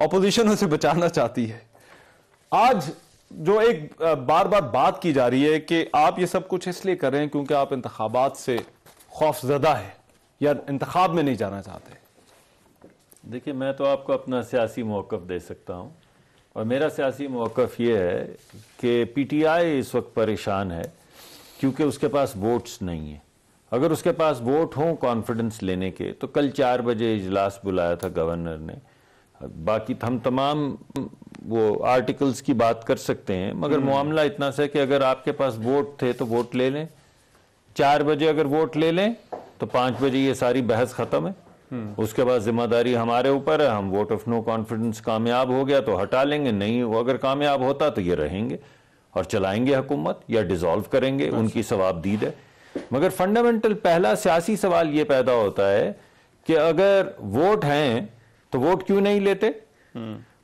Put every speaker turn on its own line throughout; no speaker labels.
Opposition اسے بچانا چاہتی ہے. آج جو ایک بار بار بات کی جا رہی ہے کہ آپ یہ سب کچھ اس لیے کر رہے ہیں کیونکہ آپ انتخابات سے خوف زدہ ہے یا انتخاب میں نہیں جانا چاہتے.
دیکھیے میں تو آپ کو اپنا سیاسی موقف دے سکتا ہوں، اور میرا سیاسی موقف یہ ہے کہ پی ٹی آئی اس وقت پریشان ہے کیونکہ اس کے پاس ووٹس نہیں ہیں. اگر اس کے پاس ووٹ ہوں کانفیڈنس لینے کے تو کل 4 بجے اجلاس بلایا تھا گورنر نے. باقی ہم تمام وہ آرٹیکلز کی بات کر سکتے ہیں، مگر معاملہ اتنا سا کہ اگر آپ کے پاس ووٹ تھے تو ووٹ لے لیں. 4 بجے اگر ووٹ لے لیں تو 5 بجے یہ ساری بحث ختم ہے. اس کے بعد ذمہ داری ہمارے اوپر ہے. ہم ووٹ آف نو کانفیڈنس کامیاب ہو گیا تو ہٹا لیں گے، نہیں وہ اگر کامیاب ہوتا تو یہ رہیں گے اور چلائیں گے حکومت یا ڈیزالو کریں گے. ان کی ثوابدید ہے. مگر فنڈامنٹل پہلا سیاسی سوال یہ پیدا ہوتا ہے کہ اگر ووٹ ہیں تو ووٹ کیوں نہیں لیتے؟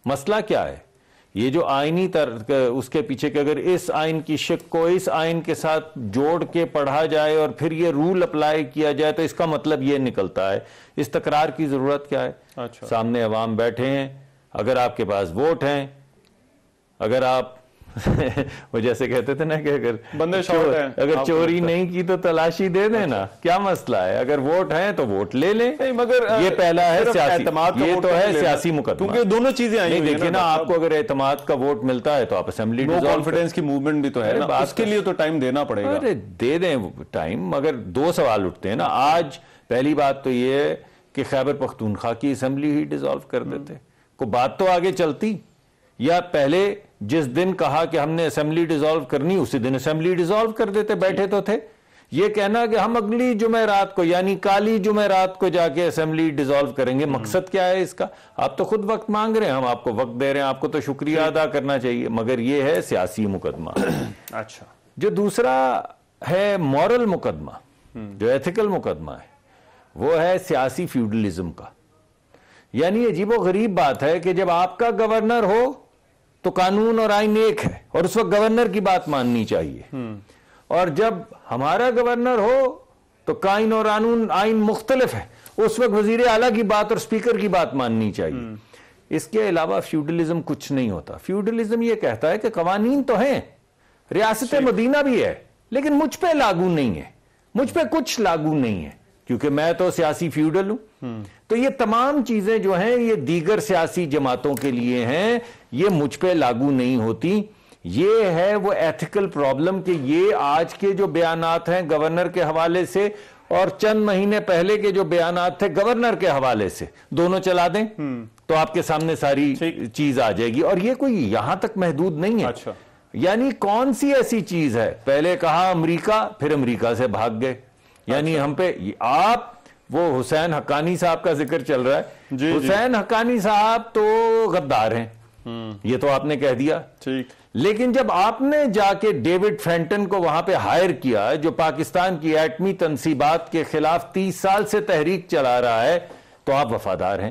مسئلہ کیا ہے؟ یہ جو آئینی اس کے پیچھے کہ اگر اس آئین کی شق کو اس آئین کے ساتھ جوڑ کے پڑھا جائے اور پھر یہ رول اپلائی کیا جائے تو اس کا مطلب یہ نکلتا ہے. اس تکرار کی ضرورت کیا ہے؟ سامنے عوام بیٹھے ہیں، اگر آپ کے پاس ووٹ ہیں، اگر آپ وہ جیسے کہتے تھے نا کہ اگر چوری نہیں کی تو تلاشی دے دیں نا، کیا مسئلہ ہے؟ اگر ووٹ ہیں تو ووٹ لے لیں.
مگر
یہ پہلا ہے سیاسی، یہ تو ہے سیاسی مقدمہ،
کیونکہ دونوں چیزیں آئی ہوئی ہیں.
دیکھیں نا، آپ کو اگر اعتماد کا ووٹ ملتا ہے تو آپ اسمبلی
کانفیڈنس کی موومنٹ بھی تو ہے نا، اس کے لیے تو ٹائم دینا پڑے گا.
دے دیں ٹائم، مگر 2 سوال اٹھتے ہیں نا. آج پہلی بات تو یہ ہے کہ خیبر پختونخوا کی اسمبلی ہی ڈیزالو کر دیتے، کوئی بات تو آگے چلتی، یا پہلے جس دن کہا کہ ہم نے اسمبلی ڈیزالو کرنی اسی دن اسمبلی ڈیزالو کر دیتے. بیٹھے تو تھے. یہ کہنا کہ ہم اگلی جمعرات کو یعنی کالی جمعرات کو جا کے اسمبلی ڈیزالو کریں گے، مقصد کیا ہے اس کا؟ آپ تو خود وقت مانگ رہے ہیں، ہم آپ کو وقت دے رہے ہیں، آپ کو تو شکریہ ادا کرنا چاہیے. مگر یہ ہے سیاسی مقدمہ.
اچھا،
جو دوسرا ہے مورل مقدمہ، جو ایتھیکل مقدمہ ہے، وہ ہے سیاسی فیوڈلزم کا. یعنی عجیب و غریب بات ہے کہ جب آپ کا گورنر ہو تو قانون اور آئین ایک ہے اور اس وقت گورنر کی بات ماننی چاہیے، اور جب ہمارا گورنر ہو تو قانون اور آئین مختلف ہے، اس وقت وزیر اعلیٰ کی بات اور اسپیکر کی بات ماننی چاہیے. اس کے علاوہ فیوڈلزم کچھ نہیں ہوتا. فیوڈلزم یہ کہتا ہے کہ قوانین تو ہیں، ریاست مدینہ بھی ہے، لیکن مجھ پہ لاگو نہیں ہے، مجھ پہ کچھ لاگو نہیں ہے کیونکہ میں تو سیاسی فیوڈل ہوں. تو یہ تمام چیزیں جو ہیں یہ دیگر سیاسی جماعتوں کے لیے ہیں، یہ مجھ پہ لاگو نہیں ہوتی. یہ ہے وہ ایتھیکل پرابلم کہ یہ آج کے جو بیانات ہیں گورنر کے حوالے سے اور چند مہینے پہلے کے جو بیانات تھے گورنر کے حوالے سے، دونوں چلا دیں تو آپ کے سامنے ساری چیز آ جائے گی. اور یہ کوئی یہاں تک محدود نہیں ہے. یعنی کون سی ایسی چیز ہے؟ پہلے کہا امریکہ، پھر امریکہ سے بھاگ گئے. یعنی ہم پہ آپ وہ حسین حقانی صاحب کا ذکر چل رہا ہے، حسین حقانی صاحب تو غدار ہیں، یہ تو آپ نے کہہ دیا. لیکن جب آپ نے جا کے ڈیوڈ فینٹن کو وہاں پہ ہائر کیا جو پاکستان کی ایٹمی تنصیبات کے خلاف 30 سال سے تحریک چلا رہا ہے، تو آپ وفادار ہیں.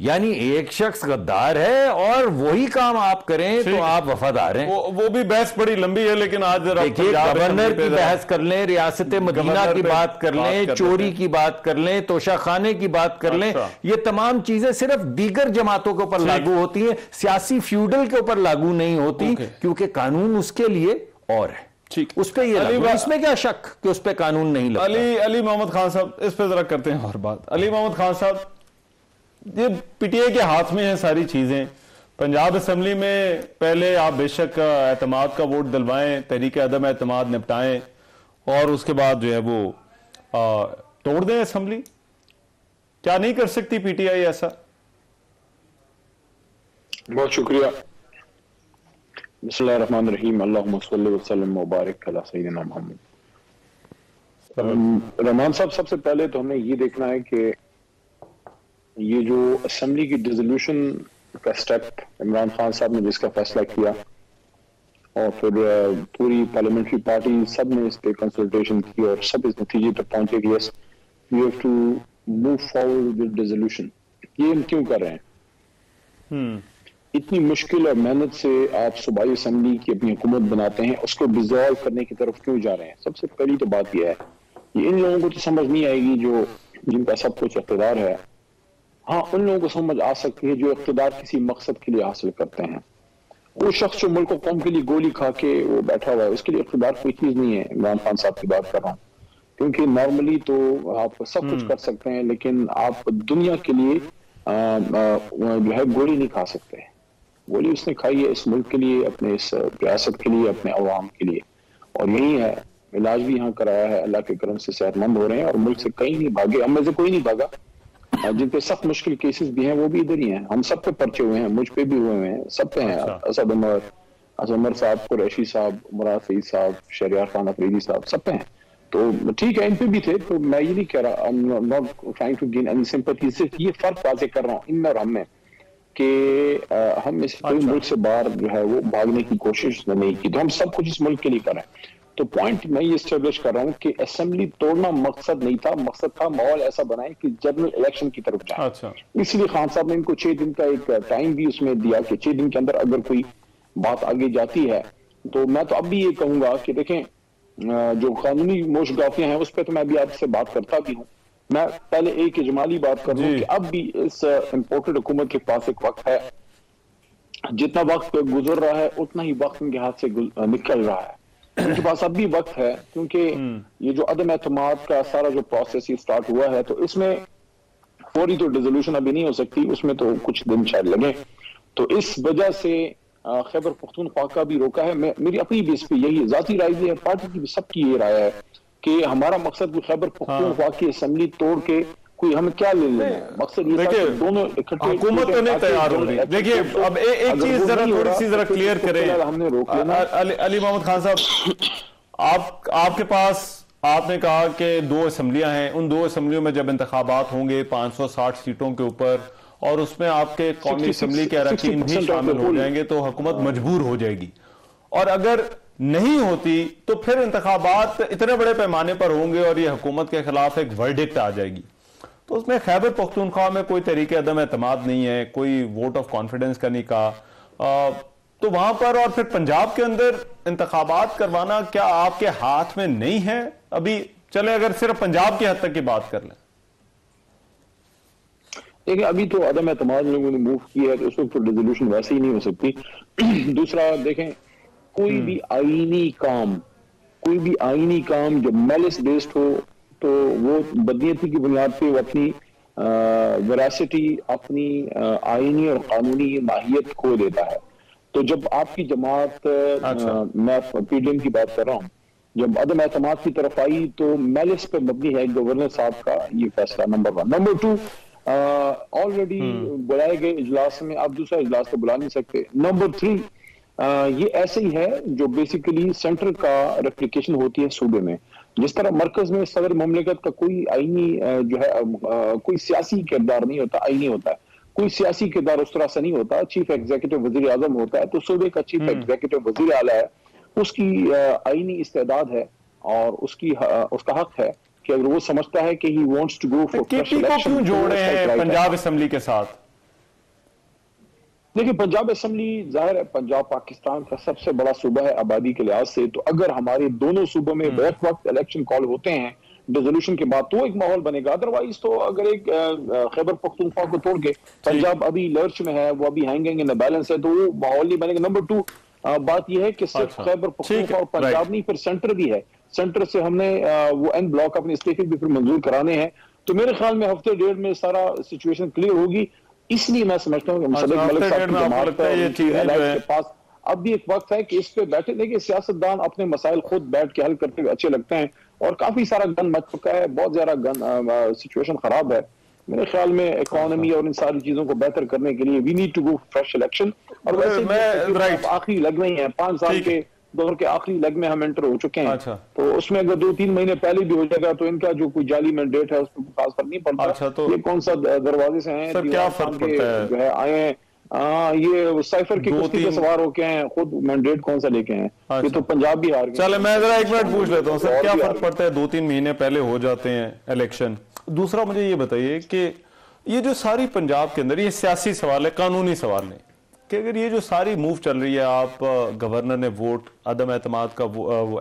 یعنی ایک شخص غدار ہے اور وہی کام آپ کریں تو آپ وفادار ہیں.
وہ بھی بحث بڑی لمبی ہے، لیکن آج
دیکھیے گورنر کی بحث کر لیں، ریاست مدینہ کی بات کر لیں، چوری کی بات کر لیں، توشہ خانے کی بات کر لیں، یہ تمام چیزیں صرف دیگر جماعتوں کے اوپر لاگو ہوتی ہیں، سیاسی فیوڈل کے اوپر لاگو نہیں ہوتی، کیونکہ قانون اس کے لیے اور ہے. اس پہ یہ اس میں کیا شک کہ اس پہ قانون نہیں لگتا.
علی محمد خان صاحب اس پہ ذرا کرتے ہیں اور بات. علی محمد خان صاحب، یہ پی ٹی آئی کے ہاتھ میں ہیں ساری چیزیں. پنجاب اسمبلی میں پہلے آپ بے شک اعتماد کا ووٹ دلوائیں، تحریک عدم اعتماد نپٹائیں، اور اس کے بعد جو ہے وہ توڑ دیں اسمبلی. کیا نہیں کر سکتی پی ٹی آئی ایسا؟
بہت شکریہ. بسم اللہ الرحمن الرحیم. اللہم صلی وسلم وبارک علی سیدنا محمد. رحمان صاحب، سب سے پہلے تو ہمیں یہ دیکھنا ہے کہ یہ جو اسمبلی کی ڈیزولوشن کا سٹیپ عمران خان صاحب نے جس کا فیصلہ کیا اور پھر پوری پارلیمنٹری پارٹی سب نے اس پہ کنسلٹیشن کی اور سب اس نتیجے تک پہنچے کہ yes we have to move forward with dissolution. یہ ہم کیوں کر رہے ہیں؟ اتنی مشکل اور محنت سے آپ صوبائی اسمبلی کی اپنی حکومت بناتے ہیں، اس کو ڈیزالو کرنے کی طرف کیوں جا رہے ہیں؟ سب سے پہلی تو بات یہ ہے، یہ ان لوگوں کو تو سمجھ نہیں آئے گی جو جن کا سب کچھ اقتدار ہے. ہاں ان لوگوں کو سمجھ آ سکتی ہے جو اقتدار کسی مقصد کے لیے حاصل کرتے ہیں. وہ شخص جو ملک کو قوم کے لیے گولی کھا کے وہ بیٹھا ہوا ہے اس کے لیے اقتدار کوئی چیز نہیں ہے. عمران خان صاحب کی بات کر رہا ہوں کیونکہ نارملی تو آپ سب کچھ کر سکتے ہیں لیکن آپ دنیا کے لیے جو ہے گولی نہیں کھا سکتے. گولی اس نے کھائی ہے اس ملک کے لیے, اپنے اس ریاست کے لیے, اپنے عوام کے لیے, اور یہی ہے. علاج بھی یہاں کرایا ہے, اللہ کے کرم سے صحت مند ہو رہے ہیں اور ملک سے کہیں نہیں بھاگے. ہم میں سے کوئی نہیں بھاگا. جن پہ سخت مشکل کیسز بھی ہیں وہ بھی ادھر ہی ہیں. ہم سب پہ پرچے ہوئے ہیں, مجھ پہ بھی ہوئے ہیں, سب پہ ہیں. اسد عمر صاحب, قریشی صاحب, مراد سعید صاحب, شہریار خان افریدی صاحب, سب پہ ہیں. تو ٹھیک ہے ان پہ بھی تھے. تو میں یہ نہیں کہہ رہا, I'm not trying to gain any sympathy. صرف یہ فرق واضح کر رہا ہوں ان میں اور ہم میں کہ ہم اس کوئی ملک سے باہر جو ہے وہ بھاگنے کی کوشش نہیں کی. تو ہم سب کچھ اس ملک کے لیے کر رہے ہیں. تو پوائنٹ میں یہ اسٹیبلش کر رہا ہوں کہ اسمبلی توڑنا مقصد نہیں تھا, مقصد تھا ماحول ایسا بنائیں کہ جنرل الیکشن کی طرف جائیں. اس لیے خان صاحب نے ان کو 6 دن کا ایک ٹائم بھی اس میں دیا کہ 6 دن کے اندر اگر کوئی بات آگے جاتی ہے تو میں تو اب بھی یہ کہوں گا کہ دیکھیں جو قانونی موشگافیاں ہیں اس پہ تو میں بھی آپ سے بات کرتا بھی ہوں. میں پہلے ایک اجمالی بات کر رہا ہوں کہ اب بھی اس امپورٹڈ حکومت کے پاس ایک وقت ہے. جتنا وقت گزر رہا ہے اتنا ہی وقت ان کے ہاتھ سے نکل رہا ہے. ان کے پاس اب بھی وقت ہے کیونکہ یہ جو عدم اعتماد کا سارا جو پروسیس یہ سٹارٹ ہوا ہے تو اس میں فوری تو ڈیزولوشن ابھی نہیں ہو سکتی, اس میں تو کچھ دن شاید لگے. تو اس وجہ سے خیبر پختونخوا کا بھی روکا ہے. میری اپنی بھی اس پہ یہی ذاتی رائے بھی ہے, پارٹی کی بھی سب کی یہ رائے ہے کہ ہمارا مقصد بھی خیبر پختونخوا کی اسمبلی توڑ کے کوئی ہمیں کیا لے لینا ہے. مقصد یہ تھا کہ دونوں
حکومت تو نہیں تیار ہو رہی. دیکھیے اب ایک چیز ذرا تھوڑی سی ذرا کلیئر کریں.
ہم نے روک لینا.
علی محمد خان صاحب, آپ کے پاس آپ نے کہا کہ 2 اسمبلیاں ہیں, ان 2 اسمبلیوں میں جب انتخابات ہوں گے 560 سیٹوں کے اوپر اور اس میں آپ کے قومی اسمبلی کے اراکین بھی شامل ہو جائیں گے تو حکومت مجبور ہو جائے گی. اور اگر نہیں ہوتی تو پھر انتخابات اتنے بڑے پیمانے پر ہوں گے اور یہ حکومت کے خلاف ایک ورڈکٹ آ جائے گی. تو اس میں خیبر پختونخوا میں کوئی طریقہ عدم اعتماد نہیں ہے, کوئی ووٹ آف کانفیڈنس کا نہیں کہا. تو وہاں پر اور پھر پنجاب کے اندر انتخابات کروانا کیا آپ کے ہاتھ میں نہیں ہے ابھی؟ چلے اگر صرف پنجاب کی حد تک کی بات کر لیں.
دیکھیں ابھی تو عدم اعتماد لوگوں نے موو کیا ہے تو اس وقت تو ریزولوشن ویسے ہی نہیں ہو سکتی. دوسرا دیکھیں کوئی بھی آئینی کام جب میلس بیسڈ ہو تو وہ بدنیتی کی بنیاد پہ وہ اپنی ویراسٹی, اپنی آئینی اور قانونی ماہیت کھو دیتا ہے. تو جب آپ کی جماعت, میں پی ڈی ایم کی بات کر رہا ہوں, جب عدم اعتماد کی طرف آئی تو میلس پہ مبنی ہے گورنر صاحب کا یہ فیصلہ. نمبر 1. نمبر 2, آلریڈی بلائے گئے اجلاس میں آپ دوسرا اجلاس تو بلا نہیں سکتے. نمبر 3, یہ ایسے ہی ہے جو بیسیکلی سینٹر کا ریپلیکیشن ہوتی ہے صوبے میں. جس طرح مرکز میں صدر مملکت کا کوئی آئینی جو ہے کوئی سیاسی کردار نہیں ہوتا, آئینی ہوتا ہے. کوئی سیاسی کردار اس طرح سے نہیں ہوتا. چیف ایگزیکٹو وزیر اعظم ہوتا ہے تو صوبے کا چیف ایگزیکٹو وزیر اعلیٰ ہے, اس کی آئینی استعداد ہے اور اس کا حق ہے کہ اگر وہ سمجھتا ہے کہ he wants to go for
first election. کیوں جوڑے ہیں پنجاب اسمبلی کے ساتھ؟
دیکھیں پنجاب اسمبلی ظاہر ہے پنجاب پاکستان کا سب سے بڑا صوبہ ہے آبادی کے لحاظ سے. تو اگر ہمارے دونوں صوبوں میں بیک وقت الیکشن کال ہوتے ہیں ڈیزولوشن کے بعد تو ایک ماحول بنے گا. ادروائز تو اگر ایک خیبر پختونخوا کو توڑ کے پنجاب ابھی لرچ میں ہے, وہ ابھی ہینگنگ ان بیلنس ہے, تو وہ ماحول نہیں بنے گا. نمبر 2, بات یہ ہے کہ صرف خیبر پختونخوا اور پنجاب نہیں, پھر سینٹر بھی ہے. سینٹر سے ہم نے وہ این بلاک اپنے استعفے بھی پھر منظور کرانے ہیں. تو میرے خیال میں ہفتے ڈیڑھ میں سارا سچویشن کلیئر ہوگی. اس لیے میں سمجھتا ہوں کہ مصدق ملک صاحب کی جماعت کے پاس اب بھی ایک وقت ہے کہ اس پہ بیٹھے. دیکھیں سیاستدان اپنے مسائل خود بیٹھ کے حل کرتے ہوئے اچھے لگتے ہیں اور کافی سارا گن مچ چکا ہے, بہت زیادہ سچویشن خراب ہے. میرے خیال میں اکانومی اور ان ساری چیزوں کو بہتر کرنے کے لیے we need to go fresh election. اور ویسے آخری لگ میں ہی ہیں, 5 سال کے دور کے آخری لگ میں ہم انٹر ہو چکے ہیں. تو اس میں اگر 2-3 مہینے پہلے بھی ہو جائے گا تو ان کا جو کوئی جعلی مینڈیٹ ہے اس پہ خاص فرق نہیں پڑتا. یہ کون سا دروازے سے ہیں جو ہے آئے ہیں, یہ سائفر کی کشتی پہ سوار ہو کے ہیں, خود مینڈیٹ کون سا لے کے ہیں, یہ تو پنجاب بھی ہار گئے.
چلے میں ذرا 1 منٹ پوچھ لیتا ہوں سر, کیا فرق پڑتا ہے 2-3 مہینے پہلے ہو جاتے ہیں الیکشن؟ دوسرا مجھے یہ بتائیے کہ یہ جو ساری پنجاب کے اندر یہ سیاسی سوال ہے, قانونی سوال نہیں, کہ اگر یہ جو ساری موو چل رہی ہے، آپ گورنر نے ووٹ عدم اعتماد کا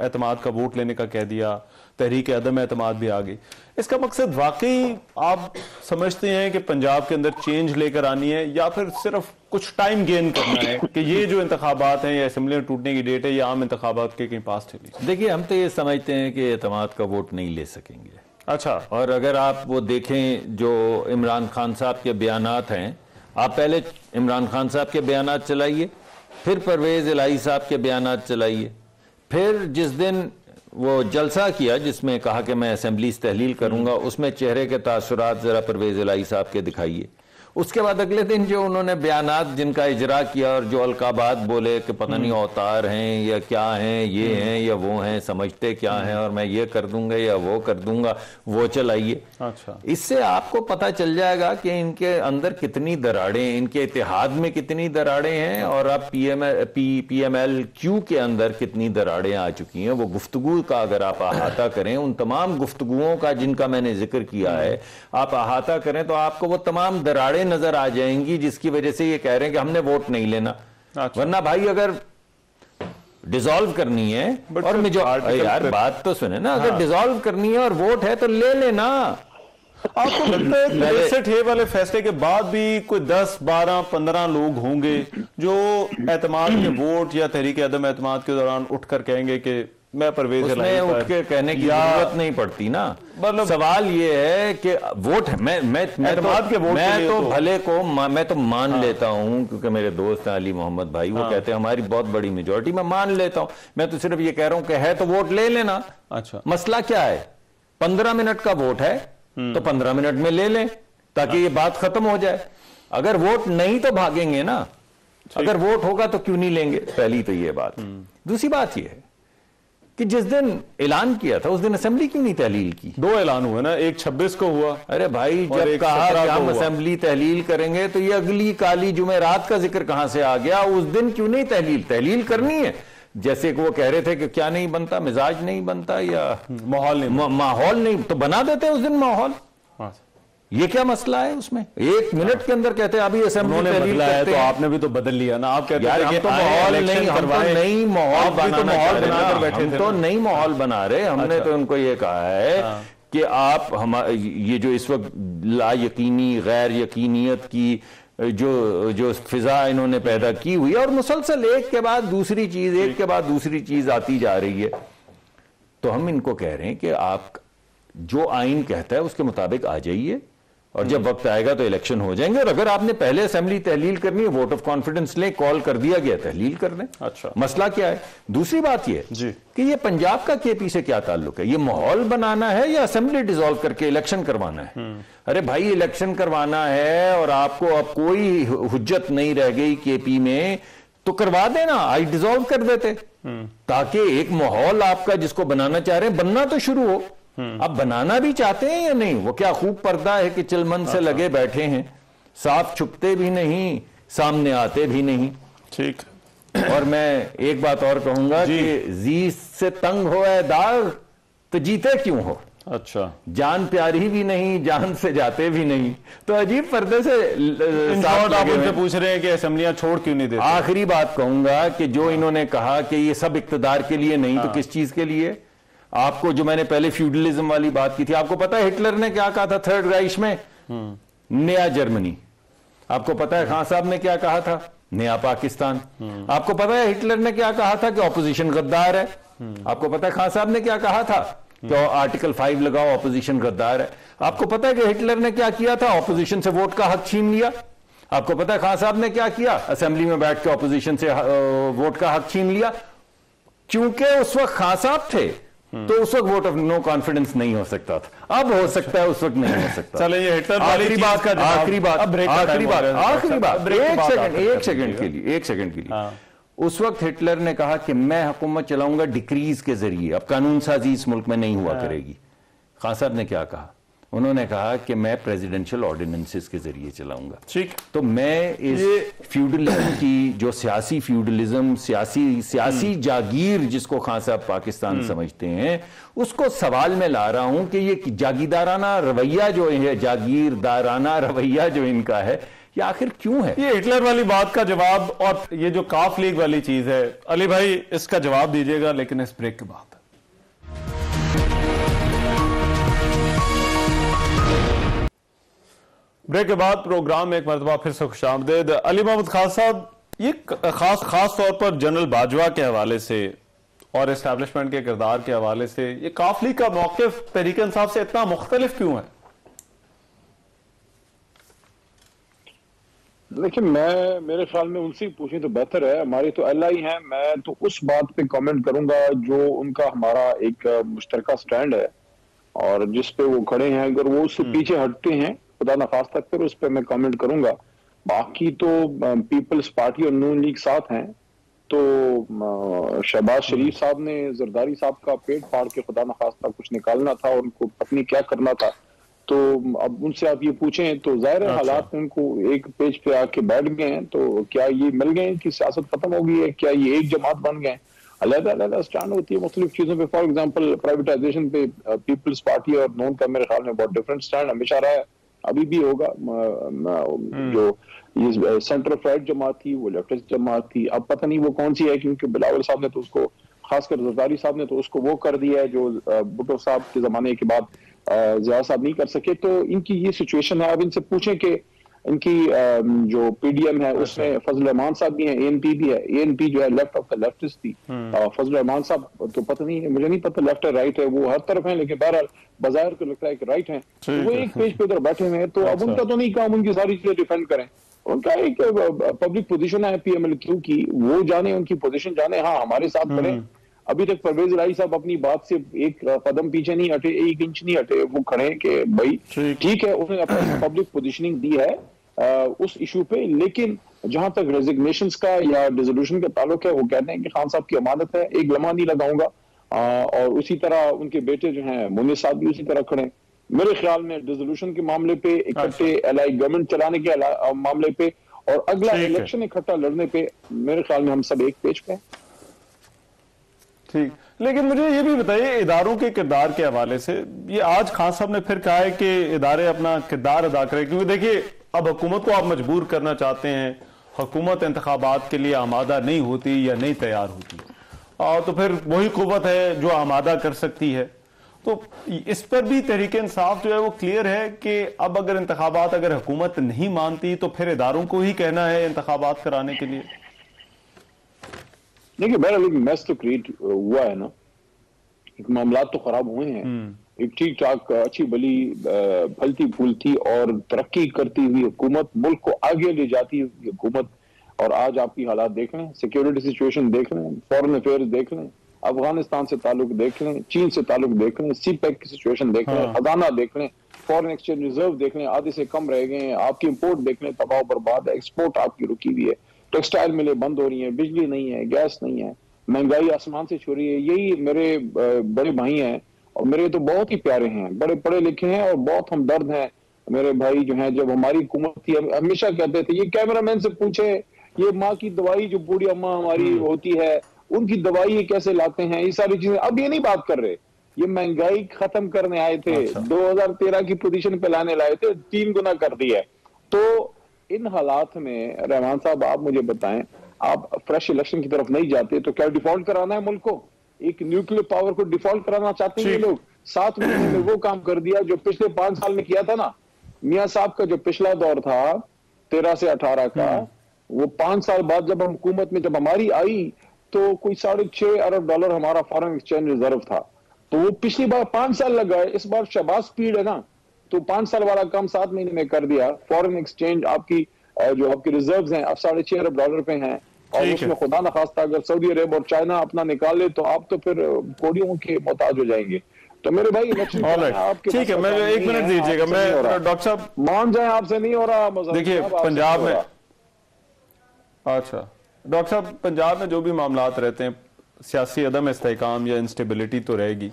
اعتماد کا ووٹ لینے کا کہہ دیا، تحریک عدم اعتماد بھی آ گئی، اس کا مقصد واقعی آپ سمجھتے ہیں کہ پنجاب کے اندر چینج لے کر آنی ہے، یا پھر صرف کچھ ٹائم گین کرنا ہے کہ یہ جو انتخابات ہیں یا اسمبلیاں ٹوٹنے کی ڈیٹ ہے یہ عام انتخابات کے کہیں پاس چلی؟
دیکھیے ہم تو یہ سمجھتے ہیں کہ اعتماد کا ووٹ نہیں لے سکیں گے.
اچھا.
اور اگر آپ وہ دیکھیں جو عمران خان صاحب کے بیانات ہیں، آپ پہلے عمران خان صاحب کے بیانات چلائیے، پھر پرویز الہی صاحب کے بیانات چلائیے، پھر جس دن وہ جلسہ کیا جس میں کہا کہ میں اسمبلیز تحلیل کروں گا، اس میں چہرے کے تاثرات ذرا پرویز الہی صاحب کے دکھائیے. اس کے بعد اگلے دن جو انہوں نے بیانات جن کا اجرا کیا اور جو القابات بولے کہ پتہ نہیں اوتار ہیں یا کیا ہیں، یہ ہیں یا وہ ہیں، سمجھتے کیا ہیں، اور میں یہ کر دوں گا یا وہ کر دوں گا، وہ چلائیے.
اچھا.
اس سے آپ کو پتہ چل جائے گا کہ ان کے اندر کتنی دراڑیں، ان کے اتحاد میں کتنی دراڑیں ہیں، اور اب پی ایم ایل کیو کے اندر کتنی دراڑیں آ چکی ہیں. وہ گفتگو کا اگر آپ احاطہ کریں، ان تمام گفتگوؤں کا جن کا میں نے ذکر کیا ہے، آپ احاطہ کریں تو آپ کو وہ تمام دراڑیں نظر آ جائیں گی جس کی وجہ سے یہ کہہ رہے ہیں کہ ہم نے ووٹ نہیں لینا. ورنہ بھائی اگر ڈیزالو کرنی ہے، اور یار بات تو سنیں نا، اگر ڈیزالو کرنی ہے اور ووٹ ہے تو لے لینا.
آپ کو لگتا ہے کہ ٹھے والے فیصلے کے بعد بھی کوئی 10 12 15 لوگ ہوں گے جو اعتماد کے ووٹ یا تحریک عدم اعتماد کے دوران اٹھ کر کہیں گے کہ میں پرویز الہی
پر اٹھ کے کہنے کی ضرورت نہیں پڑتی نا. سوال یہ ہے کہ ووٹ ہے، میں تو بھلے کو میں تو مان لیتا ہوں، کیونکہ میرے دوست ہیں علی محمد بھائی، وہ کہتے ہیں ہماری بہت بڑی میجورٹی، میں مان لیتا ہوں. میں تو صرف یہ کہہ رہا ہوں کہ ہے تو ووٹ لے لینا.
اچھا.
مسئلہ کیا ہے؟ 15 منٹ کا ووٹ ہے تو 15 منٹ میں لے لیں تاکہ یہ بات ختم ہو جائے. اگر ووٹ نہیں تو بھاگیں گے نا، اگر ووٹ ہوگا تو کیوں نہیں لیں گے؟ پہلی تو یہ بات. دوسری بات یہ ہے کہ جس دن اعلان کیا تھا اس دن اسمبلی کیوں نہیں تحلیل کی؟
2 اعلان ہوئے نا، ایک 26 کو ہوا.
ارے بھائی جب کہا کہ ہم اسمبلی تحلیل کریں گے تو یہ اگلی کالی جمعرات کا ذکر کہاں سے آ گیا؟ اس دن کیوں نہیں تحلیل کرنی ہے؟ جیسے کہ وہ کہہ رہے تھے کہ کیا نہیں بنتا، مزاج نہیں بنتا یا ماحول نہیں، تو بنا دیتے اس دن ماحول. یہ کیا مسئلہ ہے اس میں؟ 1 منٹ کے اندر کہتے ہیں ابھی اسمبلی تحلیل کرتے ہیں.
تو آپ نے بھی تو بدل لیا نا. آپ کہتے ہیں
کہ ہم تو نئی ماحول بنا رہے. ہم نے تو ان کو یہ کہا ہے کہ آپ یہ جو اس وقت لا یقینی، غیر یقینیت کی جو فضا انہوں نے پیدا کی ہوئی ہے، اور مسلسل ایک کے بعد دوسری چیز، ایک کے بعد دوسری چیز آتی جا رہی ہے، تو ہم ان کو کہہ رہے ہیں کہ آپ جو آئین کہتا ہے اس کے مطابق آ جائیے، اور جب وقت آئے گا تو الیکشن ہو جائیں گے. اور اگر آپ نے پہلے اسمبلی تحلیل کرنی ہے، ووٹ آف کانفیڈنس لیں، کال کر دیا گیا، تحلیل کر لیں.
اچھا.
مسئلہ کیا ہے؟ دوسری بات یہ
جی
کہ یہ پنجاب کا کے پی سے کیا تعلق ہے؟ یہ ماحول بنانا ہے یا اسمبلی ڈیزالو کر کے الیکشن کروانا ہے؟ ارے بھائی الیکشن کروانا ہے اور آپ کو اب کوئی حجت نہیں رہ گئی کے پی میں تو کروا دینا، آئی ڈیزالو کر دیتے، تاکہ ایک ماحول آپ کا جس کو بنانا چاہ رہے ہیں بننا تو شروع ہو. اب بنانا بھی چاہتے ہیں یا نہیں؟ وہ کیا خوب پردہ ہے کہ چلمن سے لگے بیٹھے ہیں، صاف چھپتے بھی نہیں، سامنے آتے بھی نہیں.
ٹھیک.
اور میں ایک بات اور کہوں گا کہ زی سے تنگ ہو اے داغ تو جیتے کیوں ہو؟
اچھا.
جان پیاری بھی نہیں، جان سے جاتے بھی نہیں، تو عجیب پردے سے
آپ ان سے پوچھ رہے ہیں کہ اسمبلیاں چھوڑ کیوں نہیں دیتے.
آخری بات کہوں گا کہ جو انہوں نے کہا کہ یہ سب اقتدار کے لیے نہیں، تو کس چیز کے لیے؟ آپ کو جو میں نے پہلے فیوڈلزم والی بات کی تھی، آپ کو پتا ہے ہٹلر نے کیا کہا تھا تھرڈ رائش میں؟ نیا جرمنی. آپ کو پتا ہے خان صاحب نے کیا کہا تھا؟ نیا پاکستان. آپ کو پتا ہے ہٹلر نے کیا کہا تھا؟ کہ اپوزیشن غدار ہے. آپ کو پتا ہے خان صاحب نے کیا کہا تھا؟ کہ آرٹیکل 5 لگاؤ، اپوزیشن غدار ہے. آپ کو پتا ہے کہ ہٹلر نے کیا کیا تھا؟ اپوزیشن سے ووٹ کا حق چھین لیا. آپ کو پتا ہے خان صاحب نے کیا کیا؟ اسمبلی میں بیٹھ کے اپوزیشن سے ووٹ کا حق چھین لیا. کیونکہ اس وقت خان صاحب تھے تو اس وقت ووٹ آف نو کانفیڈنس نہیں ہو سکتا تھا. اب ہو سکتا ہے، اس وقت نہیں ہو سکتا.
چلیں یہ ہٹلر
آخری بات ایک سیکنڈ کے لیے اس وقت ہٹلر نے کہا کہ میں حکومت چلاؤں گا ڈکریز کے ذریعے، اب قانون سازی اس ملک میں نہیں ہوا کرے گی. خان صاحب نے کیا کہا؟ انہوں نے کہا کہ میں پریزیڈنشل آرڈیننسز کے ذریعے چلاؤں گا.
ٹھیک.
تو میں اس فیوڈلزم کی جو سیاسی فیوڈلزم، سیاسی جاگیر جس کو خان صاحب پاکستان سمجھتے ہیں، اس کو سوال میں لا رہا ہوں کہ یہ جاگیردارانہ رویہ جو ہے، جاگیردارانہ رویہ جو ان کا ہے، یہ آخر کیوں ہے؟
یہ ہٹلر والی بات کا جواب اور یہ جو کاف لیگ والی چیز ہے، علی بھائی اس کا جواب دیجیے گا لیکن اس بریک کے بعد۔ بریک کے بعد پروگرام میں ایک مرتبہ پھر سے خوش آمدید۔ علی محمد خان صاحب، یہ خاص طور پر جنرل باجوہ کے حوالے سے اور اسٹیبلشمنٹ کے کردار کے حوالے سے یہ کاف لیگ کا موقف تحریک انصاف سے اتنا مختلف کیوں ہے؟
دیکھیں، میرے خیال میں ان سے پوچھیں تو بہتر ہے، ہماری تو اللہ ہی ہیں۔ میں تو اس بات پہ کامنٹ کروں گا جو ان کا ہمارا ایک مشترکہ سٹینڈ ہے اور جس پہ وہ کھڑے ہیں، اگر وہ اس سے پیچھے ہٹتے ہیں خدا نخواستہ پھر اس پہ میں کامنٹ کروں گا۔ باقی تو پیپلز پارٹی اور نون لیگ ساتھ ہیں، تو شہباز شریف صاحب نے زرداری صاحب کا پیٹ پاڑ کے خدا نخواستہ کچھ نکالنا تھا اور ان کو پتنی کیا کرنا تھا، تو اب ان سے آپ یہ پوچھیں تو ظاہر حالات ان کو ایک پیج پہ آ کے بیٹھ گئے ہیں، تو کیا یہ مل گئے ہیں کہ سیاست ختم ہو گئی ہے؟ کیا یہ ایک جماعت بن گئے ہیں؟ علیحدہ علیحدہ سٹینڈ ہوتی ہے مختلف چیزوں پہ۔ فار ایگزامپل پرائیویٹائزیشن پہ پیپلز پارٹی اور نون کا میرے خیال میں بہت ڈفرنٹ سٹینڈ ہمیشہ رہا ہے، ابھی بھی ہوگا۔ جو یہ سینٹر آف رائٹ جماعت تھی وہ لیفٹسٹ جماعت تھی، اب پتہ نہیں وہ کون سی ہے، کیونکہ بلاول صاحب نے تو اس کو، خاص کر زرداری صاحب نے تو اس کو وہ کر دیا ہے جو بھٹو صاحب کے زمانے کے بعد ضیاء صاحب نہیں کر سکے۔ تو ان کی یہ سچویشن ہے۔ اب ان سے پوچھیں کہ ان کی جو پی ڈی ایم ہے اس میں فضل الرحمان صاحب بھی ہیں، اے این پی بھی ہے، اے این پی جو ہے لیفٹ آف دا لیفٹسٹ تھی، فضل الرحمان صاحب تو پتہ نہیں ہے، مجھے نہیں پتہ لیفٹ ہے رائٹ ہے، وہ ہر طرف ہیں لیکن بہرحال بظاہر کو لگتا ہے کہ رائٹ ہیں، وہ ایک پیج پہ ادھر بیٹھے ہوئے ہیں۔ تو اب ان کا تو نہیں کام ان کی ساری چیزیں ڈیفینڈ کریں، ان کا ایک پبلک پوزیشن ہے پی ایم ایل کیو کی، وہ جانے ان کی پوزیشن جانے، ہاں ہمارے ساتھ کریں۔ ابھی تک پرویز الہی صاحب اپنی بات سے ایک قدم پیچھے نہیں ہٹے، ایک انچ نہیں ہٹے، وہ کھڑے کہ بھائی ٹھیک ہے انہوں نے اپنی پبلک پوزیشننگ دی ہے اس ایشو پہ، لیکن جہاں تک ریزگنیشنز کا یا ڈیزولوشن کا تعلق ہے وہ کہتے ہیں کہ خان صاحب کی امانت ہے، ایک لمحہ نہیں لگاؤں گا، اور اسی طرح ان کے بیٹے جو ہیں منیر صاحب بھی اسی طرح کھڑے ہیں۔ میرے خیال میں ڈیزولوشن کے معاملے پہ، اکٹھے الائی گورنمنٹ چلانے کے معاملے پہ اور اگلا الیکشن اکٹھا لڑنے پہ میرے خیال میں ہم سب ایک پیج پہ ہیں۔
ٹھیک، لیکن مجھے یہ بھی بتائیے اداروں کے کردار کے حوالے سے، یہ آج خان صاحب نے پھر کہا ہے کہ ادارے اپنا کردار ادا کریں، کیونکہ دیکھیے اب حکومت کو آپ مجبور کرنا چاہتے ہیں، حکومت انتخابات کے لیے آمادہ نہیں ہوتی یا نہیں تیار ہوتی، اور تو پھر وہی قوت ہے جو آمادہ کر سکتی ہے۔ تو اس پر بھی تحریک انصاف جو ہے وہ کلیئر ہے کہ اب اگر انتخابات اگر حکومت نہیں مانتی تو پھر اداروں کو ہی کہنا ہے انتخابات کرانے کے لیے۔
دیکھیے بہرحال ایک میس تو کریٹ ہوا ہے نا، ایک معاملات تو خراب ہوئے ہیں، ایک ٹھیک ٹھاک اچھی بلی پھلتی پھولتی اور ترقی کرتی ہوئی حکومت، ملک کو آگے لے جاتی ہوئی حکومت، اور آج آپ کی حالات دیکھ لیں، سیکیورٹی سچویشن دیکھ لیں، فورن افیئرز دیکھ لیں، افغانستان سے تعلق دیکھ لیں، چین سے تعلق دیکھ لیں، سی پیک کی سچویشن دیکھ لیں، خزانہ دیکھ لیں، فورن ایکسچینج ریزرو دیکھ لیں، آدھے سے کم رہ گئے ہیں، آپ کی امپورٹ دیکھ لیں تباہ و برباد ہے، ایکسپورٹ آپ کی رکی ہوئی ہے، ٹیکسٹائل ملیں بند ہو رہی ہیں، بجلی نہیں ہے، گیس نہیں ہے، مہنگائی آسمان سے چھو رہی ہے۔ یہی میرے بڑے بھائی ہیں اور میرے تو بہت ہی پیارے ہیں، بڑے پڑھے لکھے ہیں اور بہت ہمدرد ہیں میرے بھائی جو ہیں۔ جب ہماری حکومت تھی ہمیشہ کہتے تھے، یہ کیمرہ مین سے پوچھے یہ ماں کی دوائی جو بوڑھی اماں ہماری ہوتی ہے ان کی دوائی یہ کیسے لاتے ہیں، یہ ساری چیزیں اب یہ نہیں بات کر رہے، یہ مہنگائی ختم کرنے آئے تھے، 2013 کی پوزیشن پہ لانے لائے تھے، 3 گنا کر دی ہے۔ تو ان حالات میں رحمان صاحب آپ مجھے بتائیں، آپ فریش الیکشن کی طرف نہیں جاتے تو کیا ڈیفالٹ کرانا ہے ملک کو؟ ایک نیوکلیر پاور کو ڈیفالٹ کرانا چاہتے ہیں یہ لوگ؟ 7 مہینے میں وہ کام کر دیا جو پچھلے 5 سال میں کیا تھا نا۔ میاں صاحب کا جو پچھلا دور تھا 13 سے 18 کا، وہ 5 سال بعد جب ہم حکومت میں جب ہماری آئی تو کوئی $6.5 ارب ہمارا فارن ایکسچینج ریزرو تھا، تو وہ پچھلی بار 5 سال لگا ہے، اس بار شہباز سپیڈ ہے نا، تو 5 سال والا کام 7 مہینے میں کر دیا۔ فارن ایکسچینج آپ کی جو آپ کے ریزروز ہیں اب $6.5 ارب پہ ہیں، اور اس میں خدا نخواستہ اگر سعودی عرب اور چائنا اپنا نکال لے تو آپ تو پھر کوڑیوں کے محتاج ہو جائیں گے۔ تو میرے بھائی الیکشن
ٹھیک ہے، میں 1 منٹ دیجیے گا، میں ڈاکٹر صاحب
مان جائیں آپ سے نہیں ہو رہا۔
دیکھیے پنجاب میں، اچھا ڈاکٹر صاحب پنجاب میں جو بھی معاملات رہتے ہیں، سیاسی عدم استحکام یا انسٹیبلٹی تو رہے گی،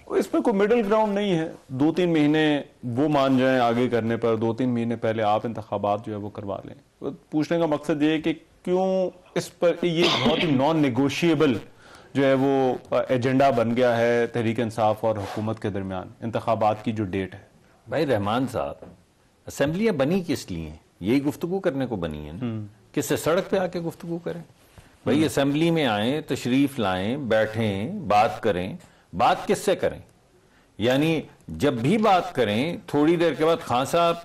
اس پہ کوئی مڈل گراؤنڈ نہیں ہے۔ 2-3 مہینے وہ مان جائیں آگے کرنے پر، 2-3 مہینے پہلے آپ انتخابات جو ہے وہ کروا لیں۔ پوچھنے کا مقصد یہ ہے کہ کیوں اس پر یہ بہت ہی نان نیگوشیبل جو ہے وہ ایجنڈا بن گیا ہے تحریک انصاف اور حکومت کے درمیان انتخابات کی جو ڈیٹ ہے؟
بھائی رحمان صاحب، اسمبلیاں بنی کس لیے ہیں؟ یہی گفتگو کرنے کو بنی ہے نا. کس سے سڑک پہ آ کے گفتگو کریں؟ بھائی اسمبلی میں آئیں, تشریف لائیں, بیٹھیں, بات کریں. بات کس سے کریں؟ یعنی جب بھی بات کریں تھوڑی دیر کے بعد خان صاحب,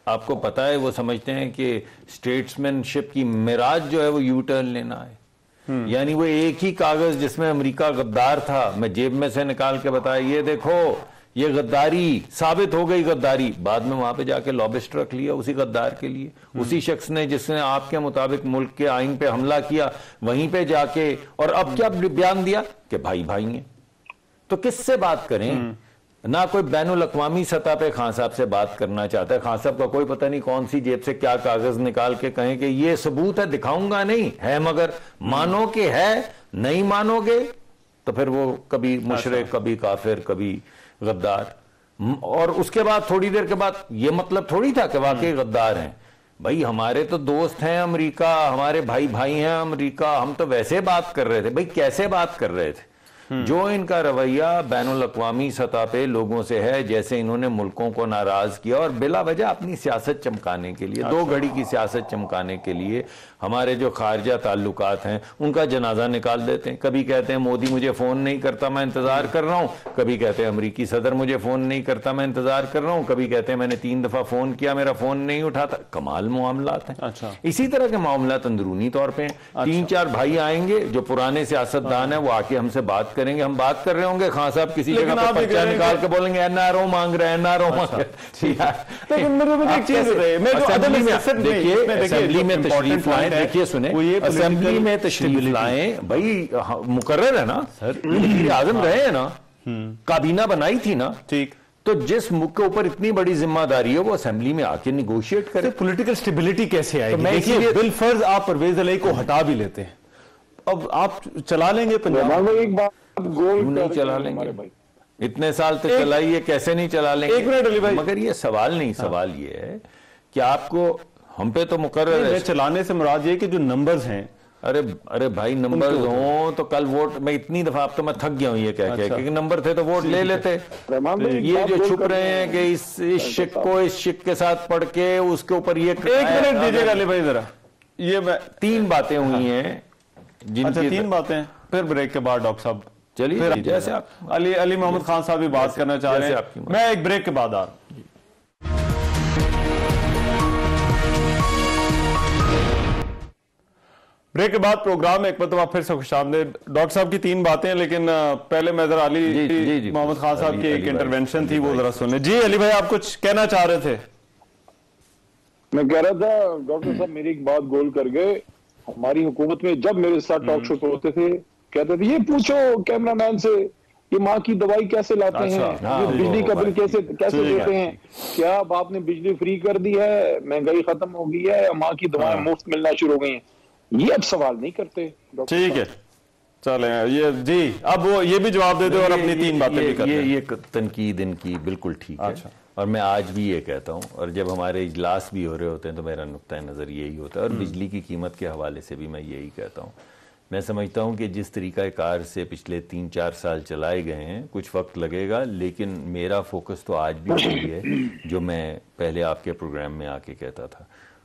آپ کو پتا ہے وہ سمجھتے ہیں کہ اسٹیٹسمین شپ کی معراج جو ہے وہ یو ٹرن لینا ہے. یعنی وہ ایک ہی کاغذ جس میں امریکہ غدار تھا, میں جیب میں سے نکال کے بتایا یہ دیکھو یہ غداری ثابت ہو گئی غداری. بعد میں وہاں پہ جا کے لابسٹ رکھ لیا اسی غدار کے لیے, اسی شخص نے جس نے آپ کے مطابق ملک کے آئین پہ حملہ کیا, وہیں پہ جا کے, اور اب کیا بیان دیا کہ بھائی بھائی ہیں. تو کس سے بات کریں؟ نہ کوئی بین الاقوامی سطح پہ خان صاحب سے بات کرنا چاہتا ہے. خان صاحب کا کوئی پتہ نہیں کون سی جیب سے کیا کاغذ نکال کے کہیں کہ یہ ثبوت ہے, دکھاؤں گا نہیں ہے, مگر مانو کہ ہے, نہیں مانو گے تو پھر وہ کبھی مشرک, کبھی کافر, کبھی غدار. اور اس کے بعد تھوڑی دیر کے بعد یہ مطلب تھوڑی تھا کہ واقعی غدار ہیں. بھائی ہمارے تو دوست ہیں امریکہ, ہمارے بھائی بھائی ہیں امریکہ, ہم تو ویسے بات کر رہے تھے. بھائی کیسے بات کر رہے تھے؟ جو ان کا رویہ بین الاقوامی سطح پہ لوگوں سے ہے, جیسے انہوں نے ملکوں کو ناراض کیا اور بلا وجہ اپنی سیاست چمکانے کے لیے, دو گھڑی کی سیاست چمکانے کے لیے ہمارے جو خارجہ تعلقات ہیں ان کا جنازہ نکال دیتے ہیں. کبھی کہتے ہیں مودی مجھے فون نہیں کرتا میں انتظار کر رہا ہوں, کبھی کہتے ہیں امریکی صدر مجھے فون نہیں کرتا میں انتظار کر رہا ہوں, کبھی کہتے ہیں میں نے 3 دفعہ فون کیا میرا فون نہیں اٹھاتا. کمال معاملات ہیں. اسی طرح کے معاملات اندرونی طور پہ ہیں. 3-4 بھائی آئیں گے جو پرانے سیاستدان ہیں, وہ آ کے ہم سے بات کریں گے, ہم بات کر رہے ہوں گے, خان صاحب کسی جگہ پہ پرچہ نکال کے بولیں گے این آر او مانگ رہے ہیں, این آر او مانگ رہے ہیں. لیکن میرے کو ایک چیز دیکھیے, اسمبلی میں تشریف لائیں, دیکھیے سنیں, اسمبلی میں تشریف لائیں, بھائی مقرر ہے نا سر, وزیر اعظم رہے ہیں نا, کابینہ بنائی تھی نا, ٹھیک, تو جس ملک کے اوپر اتنی بڑی ذمہ داری ہے وہ اسمبلی میں آ کے نیگوشیٹ کرے.
پولیٹیکل سٹیبلٹی کیسے آئے گی؟ دیکھیے بالفرض آپ پرویز علیہ کو ہٹا بھی لیتے ہیں, اب آپ چلا لیں گے پنجاب؟
ایک بات
نہیں چلا لیں گے, اتنے سال تو چلائیے, کیسے نہیں چلا لیں گے؟
ایک منٹ علی بھائی,
مگر یہ سوال نہیں, سوال یہ ہے کہ آپ کو ہم پہ تو مقرر ہے.
چلانے سے مراد یہ کہ جو نمبرز ہیں,
ارے بھائی نمبرز ہوں تو کل ووٹ, میں اتنی دفعہ اب تو میں تھک گیا ہوں یہ کہہ کے کہ نمبر تھے تو ووٹ لے لیتے. یہ جو چھپ رہے ہیں کہ اس شک کو اس شک کے ساتھ پڑھ کے اس کے اوپر یہ,
ایک منٹ دیجیے گا علی بھائی ذرا, یہ
3 باتیں ہوئی ہیں جن کی
3 باتیں, پھر بریک کے بعد ڈاکٹر صاحب
چلیے جیسے آپ
علی محمد خان صاحب بھی بات کرنا چاہ رہے ہیں, میں ایک بریک کے بعد آ رہا ہوں. بریک کے بعد پروگرام میں ایک مرتبہ پھر سے خوش آمدید. ڈاکٹر صاحب کی 3 باتیں, لیکن پہلے میں ذرا علی محمد خان صاحب کی ایک انٹرونشن تھی وہ ذرا سنیں. جی علی بھائی آپ کچھ کہنا چاہ رہے تھے؟
میں کہہ رہا تھا ڈاکٹر صاحب میری ایک بات گول کر گئے. ہماری حکومت میں جب میرے ساتھ ٹاک شو ہوتے تھے کہتے تھے یہ پوچھو کیمرہ مین سے کہ ماں کی دوائی کیسے لاتے ہیں, بجلی کا بل کیسے دیتے ہیں, کیا اب آپ نے بجلی فری کر دی ہے, مہنگائی ختم ہو گئی ہے, ماں کی دوائیں مفت ملنا شروع ہو گئی ہیں. یہ اب سوال نہیں کرتے.
ٹھیک ہے چلیں, یہ جی اب وہ یہ بھی جواب دے دے اور اپنی 3 باتیں بھی کرتے ہیں.
یہ تنقید ان کی بالکل ٹھیک ہے, اور میں آج بھی یہ کہتا ہوں, اور جب ہمارے اجلاس بھی ہو رہے ہوتے ہیں تو میرا نقطہ نظر یہی ہوتا ہے, اور بجلی کی قیمت کے حوالے سے بھی میں یہی کہتا ہوں. میں سمجھتا ہوں کہ جس طریقہ کار سے پچھلے 3-4 سال چلائے گئے ہیں کچھ وقت لگے گا, لیکن میرا فوکس تو آج بھی وہی ہے جو میں پہلے آپ کے پروگرام میں آ کے کہتا تھا,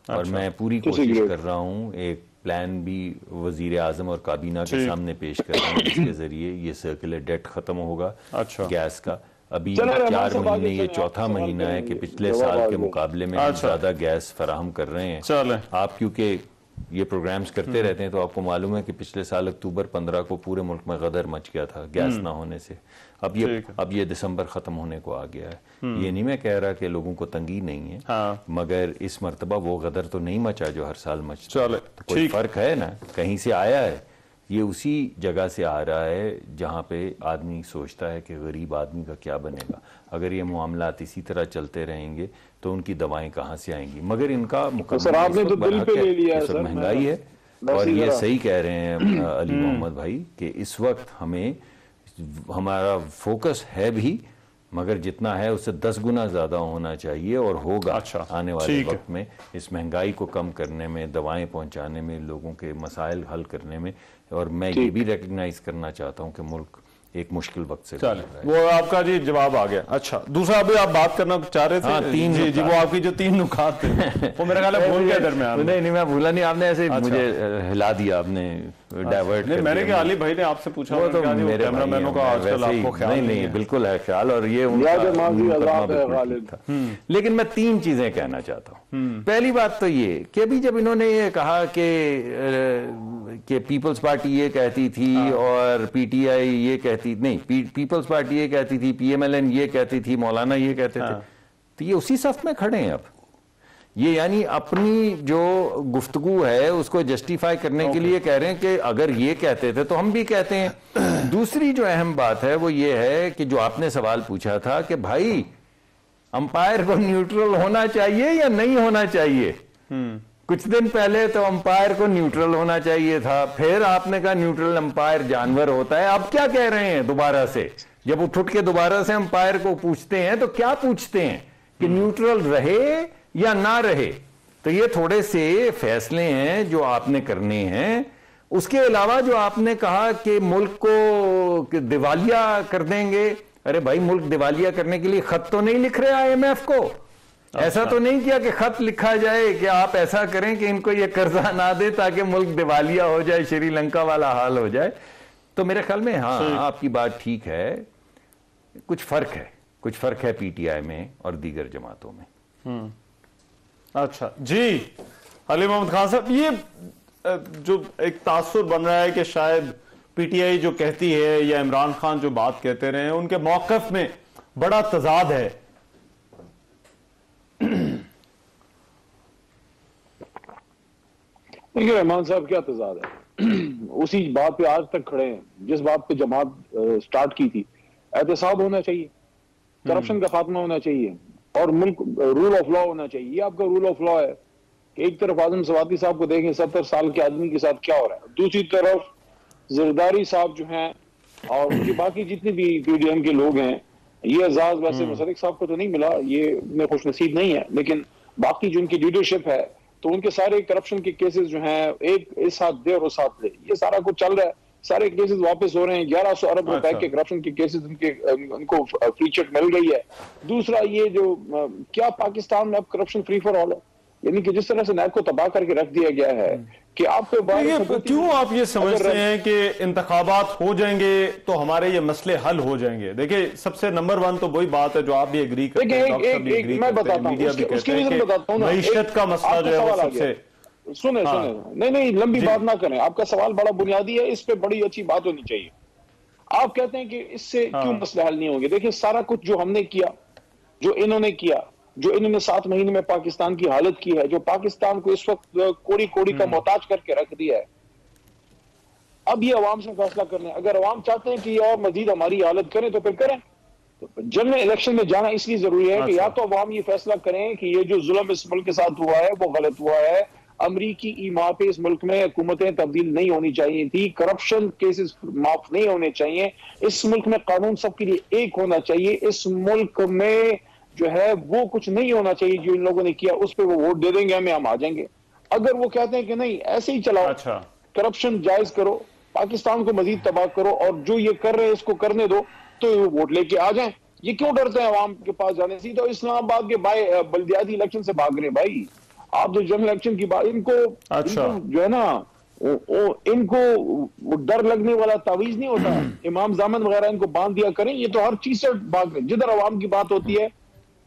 اور میں پوری کوشش کر رہا ہوں ایک پلان بھی وزیر اعظم اور کابینہ کے سامنے پیش کر رہا ہوں, جس کے ذریعے یہ سرکولر ڈیٹ ختم ہوگا گیس کا. ابھی 4 مہینے, یہ 4تھا مہینہ ہے کہ پچھلے سال کے مقابلے میں زیادہ گیس فراہم کر رہے ہیں. آپ کیونکہ یہ پروگرامز کرتے رہتے ہیں تو آپ کو معلوم ہے کہ پچھلے سال اکتوبر 15 کو پورے ملک میں غدر مچ گیا تھا گیس نہ ہونے سے. اب یہ دسمبر ختم ہونے کو آ گیا ہے. یہ نہیں میں کہہ رہا کہ لوگوں کو تنگی نہیں ہے, مگر اس مرتبہ وہ غدر تو نہیں مچا جو ہر سال مچتا. کوئی فرق ہے نا, کہیں سے آیا ہے, یہ اسی جگہ سے آ رہا ہے جہاں پہ آدمی سوچتا ہے کہ غریب آدمی کا کیا بنے گا. اگر یہ معاملات اسی طرح چلتے رہیں گے تو ان کی دوائیں کہاں سے آئیں گی. مگر ان کا مہنگائی ہے, اور یہ صحیح کہہ رہے ہیں علی محمد بھائی کہ اس وقت ہمارا فوکس ہے بھی, مگر جتنا ہے اس سے 10 گنا زیادہ ہونا چاہیے, اور ہوگا آنے والے وقت میں اس مہنگائی کو کم کرنے میں, دوائیں پہنچانے میں, لوگوں کے مسائل حل کرنے میں. اور میں یہ بھی ریکگنائز کرنا چاہتا ہوں کہ ملک ایک مشکل وقت سے
چلیں وہ آپ کا جی جواب آ گیا. اچھا دوسرا ابھی آپ بات کرنا چاہ رہے تھے.
تین
جی وہ آپ کی جو 3 نکات تھے وہ میرا خیال ہے بھول گئے درمیان.
نہیں میں بھولا نہیں, آپ نے ایسے مجھے ہلا دیا, آپ نے ڈائیورٹ.
میں نے کہا علی بھائی نے آپ سے پوچھا,
وہ تو میرے
کیمرہ مینوں کا آج کل آپ کو خیال
نہیں بالکل ہے خیال, اور یہ لیکن میں 3 چیزیں کہنا چاہتا ہوں. پہلی بات تو یہ کہ ابھی جب انہوں نے یہ کہا کہ پیپلز پارٹی یہ کہتی تھی اور پی ٹی آئی یہ کہتی, نہیں پیپلز پارٹی یہ کہتی تھی, پی ایم ایل این یہ کہتی تھی, مولانا یہ کہتے تھے, تو یہ اسی صف میں کھڑے ہیں اب. یہ یعنی اپنی جو گفتگو ہے اس کو جسٹیفائی کرنے کے لیے کہہ رہے ہیں کہ اگر یہ کہتے تھے تو ہم بھی کہتے ہیں. دوسری جو اہم بات ہے وہ یہ ہے کہ جو آپ نے سوال پوچھا تھا کہ بھائی امپائر کو نیوٹرل ہونا چاہیے یا نہیں ہونا چاہیے. کچھ دن پہلے تو امپائر کو نیوٹرل ہونا چاہیے تھا, پھر آپ نے کہا نیوٹرل امپائر جانور ہوتا ہے. اب کیا کہہ رہے ہیں دوبارہ سے, جب اٹھ کے دوبارہ سے امپائر کو پوچھتے ہیں تو کیا پوچھتے ہیں کہ نیوٹرل رہے یا نہ رہے. تو یہ تھوڑے سے فیصلے ہیں جو آپ نے کرنے ہیں. اس کے علاوہ جو آپ نے کہا کہ ملک کو دیوالیہ کر دیں گے, ارے بھائی ملک دیوالیہ کرنے کے لیے خط تو نہیں لکھ رہے آئی ایم ایف کو. ایسا تو نہیں کیا کہ خط لکھا جائے کہ آپ ایسا کریں کہ ان کو یہ قرضہ نہ دے تاکہ ملک دیوالیہ ہو جائے, شری لنکا والا حال ہو جائے. تو میرے خیال میں ہاں آپ کی بات ٹھیک ہے, کچھ فرق ہے پی ٹی آئی میں اور دیگر جماعتوں میں.
اچھا جی علی محمد خان صاحب, یہ جو ایک تاثر بن رہا ہے کہ شاید پی ٹی آئی جو کہتی ہے یا عمران خان جو بات کہتے رہے ہیں ان کے موقف میں بڑا تضاد ہے.
دیکھیے رحمان صاحب کیا تضاد ہے, اسی بات پہ آج تک کھڑے ہیں جس بات پہ جماعت سٹارٹ کی تھی. احتساب ہونا چاہیے, کرپشن کا خاتمہ ہونا چاہیے, اور ملک رول آف لا ہونا چاہیے. یہ آپ کا رول آف لا ہے کہ ایک طرف اعظم سواتی صاحب کو دیکھیں 70 سال کے آدمی کے ساتھ کیا ہو رہا ہے, دوسری طرف زرداری صاحب جو ہیں اور ان کی باقی جتنے بھی پی ڈی ایم کے لوگ ہیں, یہ اعزاز ویسے مصدق صاحب کو تو نہیں ملا, یہ میں خوش نصیب نہیں ہے, لیکن باقی جو ان کی لیڈرشپ ہے تو ان کے سارے کرپشن کے کیسز جو ہیں ایک اس ساتھ دے اور اس ساتھ لے, یہ سارا کچھ چل رہا ہے. سارے کیسز واپس ہو رہے ہیں. 1100 ارب روپے کے کرپشن کے کیسز ان کو فری چیٹ مل گئی ہے. دوسرا یہ جو کیا پاکستان میں اب کرپشن فری فار آل ہے, یعنی کہ جس طرح سے نیب کو تباہ کر کے رکھ دیا گیا ہے کہ آپ کو
کیوں آپ یہ سمجھتے ہیں کہ انتخابات ہو جائیں گے تو ہمارے یہ مسئلے حل ہو جائیں گے. دیکھیں سب سے نمبر 1 تو وہی بات ہے جو آپ بھی ایگری کرتے ہیں,
میں بتاتا ہوں اس کی ریزن بتاتا ہوں.
معیشت کا مسئلہ جو ہے وہ سب سے
سنیں نہیں لمبی بات نہ کریں. آپ کا سوال بڑا بنیادی ہے, اس پہ بڑی اچھی بات ہونی چاہیے. آپ کہتے ہیں کہ اس سے کیوں مسئلہ حل نہیں ہوں گے. دیکھیں سارا کچھ جو ہم نے کیا, جو انہوں نے کیا, جو انہوں نے 7 مہینے میں پاکستان کی حالت کی ہے, جو پاکستان کو اس وقت کوڑی کوڑی کا محتاج کر کے رکھ دیا ہے, اب یہ عوام سے فیصلہ کرنے. اگر عوام چاہتے ہیں کہ یہ اور مزید ہماری حالت کریں تو پھر کریں. جنرل الیکشن میں جانا اس لیے ضروری ہے کہ یا تو عوام یہ فیصلہ کریں کہ یہ جو ظلم اس ملک کے ساتھ ہوا ہے وہ غلط ہوا ہے, امریکی ایما پہ اس ملک میں حکومتیں تبدیل نہیں ہونی چاہیے تھی, کرپشن کیسز معاف نہیں ہونے چاہیے, اس ملک میں قانون سب کے لیے ایک ہونا چاہیے, اس ملک میں جو ہے وہ کچھ نہیں ہونا چاہیے جو ان لوگوں نے کیا اس پہ وہ ووٹ دے دیں گے ہم آ جائیں گے. اگر وہ کہتے ہیں کہ نہیں ایسے ہی چلاؤ, کرپشن جائز کرو, پاکستان کو مزید تباہ کرو اور جو یہ کر رہے ہیں اس کو کرنے دو, تو وہ ووٹ لے کے آ جائیں. یہ کیوں ڈرتے ہیں عوام کے پاس جانے سے؟ تو اسلام آباد کے بلدیاتی الیکشن سے بھاگ رہے بھائی. آپ جو جنرل الیکشن کی بات, ان کو جو ہے نا ان کو ڈر لگنے والا تعویذ نہیں ہوتا, امام زامن وغیرہ ان کو باندھ دیا کریں. یہ تو ہر چیز سے بھاگ رہے, جدھر عوام کی بات ہوتی ہے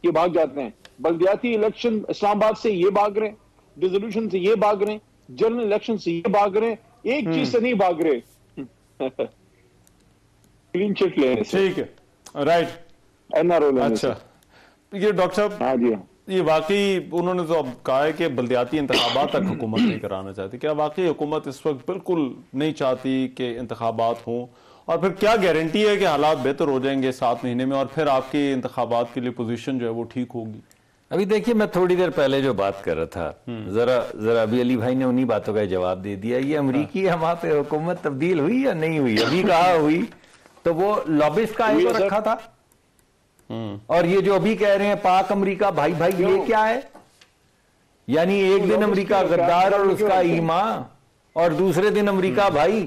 یہ بھاگ جاتے ہیں. بلدیاتی الیکشن اسلام آباد سے یہ بھاگ رہے, ریزولوشن سے یہ بھاگ رہے, جنرل الیکشن سے یہ بھاگ رہے, ایک چیز سے نہیں بھاگ رہے, کلین چٹ لے.
ٹھیک ہے, رائٹ. اچھا یہ ڈاکٹر صاحب,
ہاں جی,
یہ واقعی انہوں نے تو اب کہا ہے کہ بلدیاتی انتخابات تک حکومت نہیں کرانا چاہتی. کیا واقعی حکومت اس وقت بالکل نہیں چاہتی کہ انتخابات ہوں, اور پھر کیا گارنٹی ہے کہ حالات بہتر ہو جائیں گے 7 مہینے میں اور پھر آپ کی انتخابات کے لیے پوزیشن جو ہے وہ ٹھیک ہوگی؟
ابھی دیکھیے میں تھوڑی دیر پہلے جو بات کر رہا تھا, ذرا ابھی علی بھائی نے انہی باتوں کا جواب دے دیا. یہ امریکی ہمارے پہ حکومت تبدیل ہوئی یا نہیں ہوئی؟ ابھی کہا ہوئی, تو وہ لابسٹ کا ایک رکھا تھا, اور یہ جو ابھی کہہ رہے ہیں پاک امریکہ بھائی یہ کیا ہے؟ یعنی ایک دن امریکہ غدار اور اس کا ایما, اور دوسرے دن امریکہ بھائی.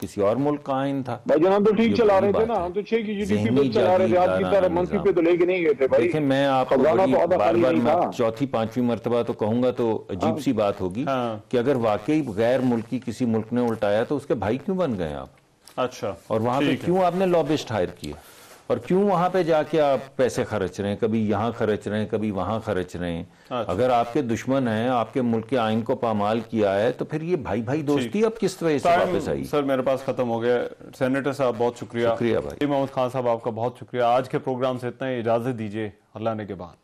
کسی اور ملک کا آئین تھا.
بھائی جان ہم تو ٹھیک چلا رہے تھے نا, ہم تو 6 کی جی ڈی پی پہ چلا رہے تھے, آج کی طرح منفی پہ تو لے کے نہیں گئے تھے بھائی.
دیکھیں میں آپ کو بار بار میں چوتھی پانچویں مرتبہ تو کہوں گا تو عجیب سی بات ہوگی کہ اگر واقعی غیر ملکی کسی ملک نے الٹایا تو اس کے بھائی کیوں بن گئے آپ؟
اچھا,
اور وہاں پہ کیوں آپ نے لابسٹ ہائر کیے, اور کیوں وہاں پہ جا کے آپ پیسے خرچ رہے ہیں, کبھی یہاں خرچ رہے ہیں کبھی وہاں خرچ رہے ہیں؟ اگر آپ کے دشمن ہیں, آپ کے ملک کے آئین کو پامال کیا ہے, تو پھر یہ بھائی بھائی دوستی اب کس طرح سے واپس آئی؟
سر میرے پاس ختم ہو گیا. سینیٹر صاحب بہت شکریہ.
شکریہ بھائی.
محمد خان صاحب آپ کا بہت شکریہ. آج کے پروگرام سے اتنا ہی, اجازت دیجیے, اللہ نے کے بعد.